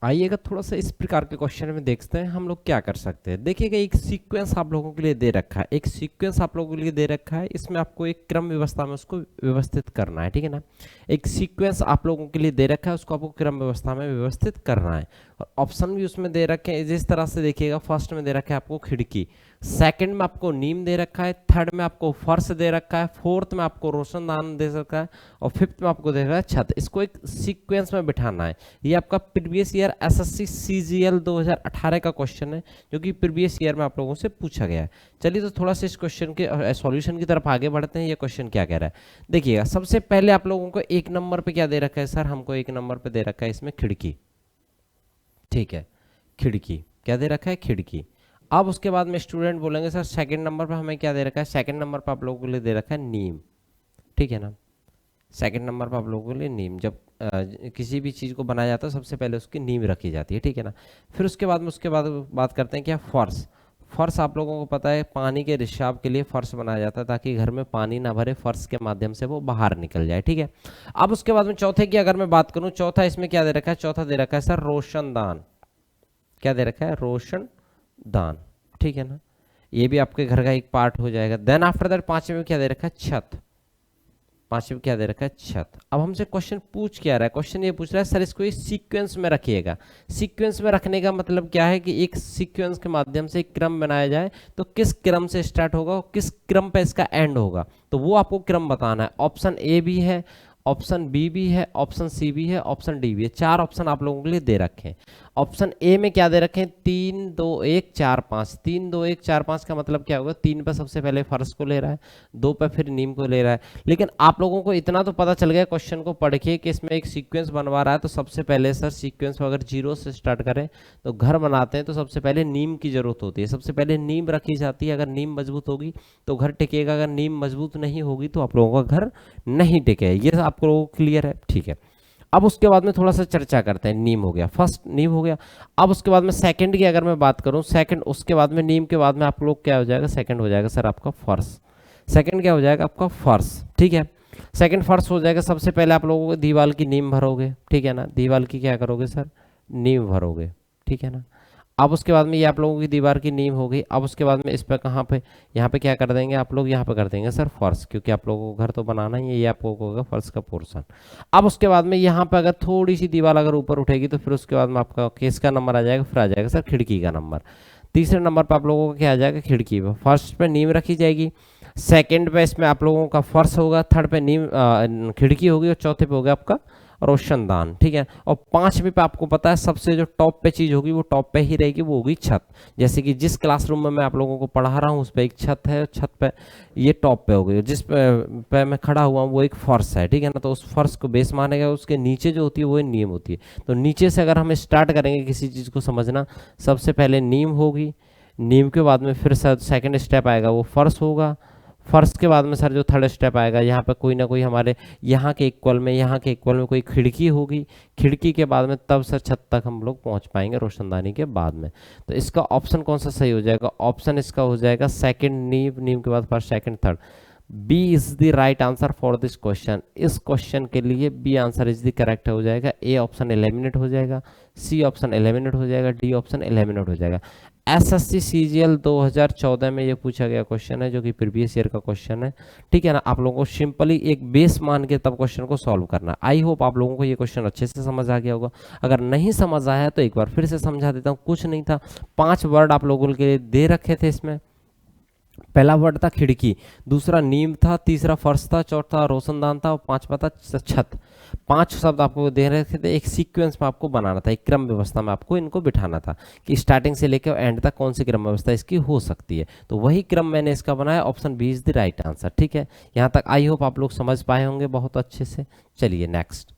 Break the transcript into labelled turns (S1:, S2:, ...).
S1: आइएगा थोड़ा सा इस प्रकार के क्वेश्चन में देखते हैं हम लोग क्या कर सकते हैं। देखिएगा एक सीक्वेंस आप लोगों के लिए दे रखा है, एक सीक्वेंस आप लोगों के लिए दे रखा है, इसमें आपको एक क्रम व्यवस्था में उसको व्यवस्थित करना है, ठीक है ना। एक सीक्वेंस आप लोगों के लिए दे रखा है, उसको आपको क्रम व्यवस्था में व्यवस्थित करना है। और ऑप्शन भी उसमें दे रखे हैं जिस तरह से, देखिएगा फर्स्ट में दे रखा है आपको खिड़की, सेकंड में आपको नीम दे रखा है, थर्ड में आपको फर्श दे रखा है, फोर्थ में आपको रोशनदान दे रखा है, और फिफ्थ में आपको दे रखा है छत। इसको एक सीक्वेंस में बिठाना है। ये आपका प्रीवियस ईयर एसएससी सीजीएल 2018 का क्वेश्चन है, जो कि प्रीवियस ईयर में आप लोगों से पूछा गया है। चलिए तो थोड़ा सा इस क्वेश्चन के सॉल्यूशन की तरफ आगे बढ़ते हैं। ये क्वेश्चन क्या कह रहा है, देखिएगा सबसे पहले आप लोगों को एक नंबर पे क्या दे रखा है सर, हमको एक नंबर पे दे रखा है इसमें खिड़की, ठीक है। खिड़की क्या दे रखा है, खिड़की। अब उसके बाद में स्टूडेंट बोलेंगे सर सेकंड नंबर पर हमें क्या दे रखा है, सेकंड नंबर पर आप लोगों के लिए दे रखा है नीम, ठीक है ना। सेकंड नंबर पर आप लोगों के लिए नीम, जब किसी भी चीज़ को बनाया जाता है सबसे पहले उसकी नींव रखी जाती है, ठीक है ना। फिर उसके बाद में बात करते हैं क्या, फर्श। फर्श आप लोगों को पता है पानी के रिसाव के लिए फर्श बनाया जाता है, ताकि घर में पानी ना भरे, फर्श के माध्यम से वो बाहर निकल जाए, ठीक है। अब उसके बाद में चौथे की अगर मैं बात करूं, चौथा इसमें क्या दे रखा है, चौथा दे रखा है सर रोशनदान। क्या दे रखा है, रोशनदान, ठीक है ना। ये भी आपके घर का एक पार्ट हो जाएगा। देन आफ्टर दैट पांचवे में क्या दे रखा है, छत। पांचवे में क्या दे रखा है, छत। अब हमसे क्वेश्चन पूछ क्या रहा है, क्वेश्चन ये पूछ रहा है सर इसको इस सीक्वेंस में रखिएगा। सीक्वेंस में रखने का मतलब क्या है कि एक सीक्वेंस के माध्यम से एक क्रम बनाया जाए, तो किस क्रम से स्टार्ट होगा और किस क्रम पे इसका एंड होगा, तो वो आपको क्रम बताना है। ऑप्शन ए भी है, ऑप्शन बी भी है, ऑप्शन सी भी है, ऑप्शन डी भी है। चार ऑप्शन आप लोगों के लिए दे रखे हैं। ऑप्शन ए में क्या दे रखे हैं, 3 2 1 4 5। 3 2 1 4 5 का मतलब क्या होगा, 3 पर सबसे पहले फर्श को ले रहा है, 2 पर फिर नीम को ले रहा है। लेकिन आप लोगों को इतना तो पता चल गया क्वेश्चन को पढ़ के कि इसमें एक सीक्वेंस बनवा रहा है, तो सबसे पहले सर सीक्वेंस अगर जीरो से स्टार्ट करें तो घर बनाते हैं तो सबसे पहले नीम की जरूरत होती है, सबसे पहले नीम रखी जाती है। अगर नीम मजबूत होगी तो घर टिकेगा, अगर नीम मजबूत नहीं होगी तो आप लोगों का घर नहीं टिकेगा। ये आप लोगों को क्लियर है, ठीक है। अब उसके बाद में थोड़ा सा चर्चा करते हैं। नीम हो गया, फर्स्ट नीम हो गया। अब उसके बाद में सेकंड की अगर मैं बात करूं, सेकंड उसके बाद में नीम के बाद में आप लोग क्या हो जाएगा, सेकंड हो जाएगा सर आपका फर्श। सेकंड क्या हो जाएगा आपका फर्श, ठीक है। सेकंड फर्श हो जाएगा, सबसे पहले आप लोगों को दीवार की नीम भरोगे, ठीक है ना। दीवार की क्या करोगे सर, नीम भरोगे, ठीक है ना। अब उसके बाद में ये आप लोगों की दीवार की नींव हो गई। अब उसके बाद में इस पर कहाँ पे, यहाँ पे क्या कर देंगे आप लोग, यहाँ पे कर देंगे सर फर्श, क्योंकि आप लोगों को घर तो बनाना ही है, ये आप लोगों को होगा फर्श का पोर्शन। अब उसके बाद में यहाँ पे अगर थोड़ी सी दीवार अगर ऊपर उठेगी तो फिर उसके बाद में आपका केस का नंबर आ जाएगा, फिर आ जाएगा सर खिड़की का नंबर। तीसरे नंबर पर आप लोगों का क्या आ जाएगा, खिड़की पर। फर्स्ट पे नींव रखी जाएगी, सेकेंड पे इसमें आप लोगों का फर्श होगा, थर्ड पे नींव खिड़की होगी, और चौथे पे होगा आपका रोशनदान, ठीक है। और पांचवी पे आपको पता है सबसे जो टॉप पे चीज होगी वो टॉप पे ही रहेगी, वो होगी छत। जैसे कि जिस क्लासरूम में मैं आप लोगों को पढ़ा रहा हूँ उस पर एक छत है, छत पे ये टॉप पे होगी। जिस पे मैं खड़ा हुआ हूँ वो एक फर्श है, ठीक है ना। तो उस फर्श को बेस मानेगा, उसके नीचे जो होती है वो नीम होती है। तो नीचे से अगर हम स्टार्ट करेंगे किसी चीज को समझना, सबसे पहले नीम होगी, नीम के बाद में फिर सेकंड स्टेप आएगा वो फर्श होगा। फर्श के बाद में सर जो थर्ड स्टेप आएगा, यहाँ पे कोई ना कोई हमारे यहाँ के इक्वल में कोई खिड़की होगी। खिड़की के बाद में तब सर छत तक हम लोग पहुँच पाएंगे रोशनदानी के बाद में। तो इसका ऑप्शन कौन सा सही हो जाएगा, ऑप्शन इसका हो जाएगा सेकंड, नीम, नीम के बाद first second third. B is the right answer for this question. इस क्वेश्चन के लिए B answer is the correct हो जाएगा। ए ऑप्शन एलिमिनेट हो जाएगा, सी ऑप्शन एलिमिनेट हो जाएगा, डी ऑप्शन एलिमिनेट हो जाएगा। एसएससी सीजीएल 2014 में ये पूछा गया क्वेश्चन है, जो कि प्रीवियस ईयर का क्वेश्चन है, ठीक है ना। आप लोगों को सिंपली एक बेस मान के तब क्वेश्चन को सॉल्व करना है। आई होप आप लोगों को ये क्वेश्चन अच्छे से समझ आ गया होगा। अगर नहीं समझ आया तो एक बार फिर से समझा देता हूँ। कुछ नहीं था, 5 वर्ड आप लोगों के लिए दे रखे थे इसमें। पहला वर्ड था खिड़की, दूसरा नीम था, तीसरा फर्श था, चौथा रोशनदान था, और पांचवा था छत। 5 शब्द आपको दे रखे थे, एक सीक्वेंस में आपको बनाना था, एक क्रम व्यवस्था में आपको इनको बिठाना था कि स्टार्टिंग से लेकर एंड तक कौन सी क्रम व्यवस्था इसकी हो सकती है। तो वही क्रम मैंने इसका बनाया, option B is the right answer, ठीक है। यहाँ तक आई होप आप लोग समझ पाए होंगे बहुत अच्छे से। चलिए नेक्स्ट।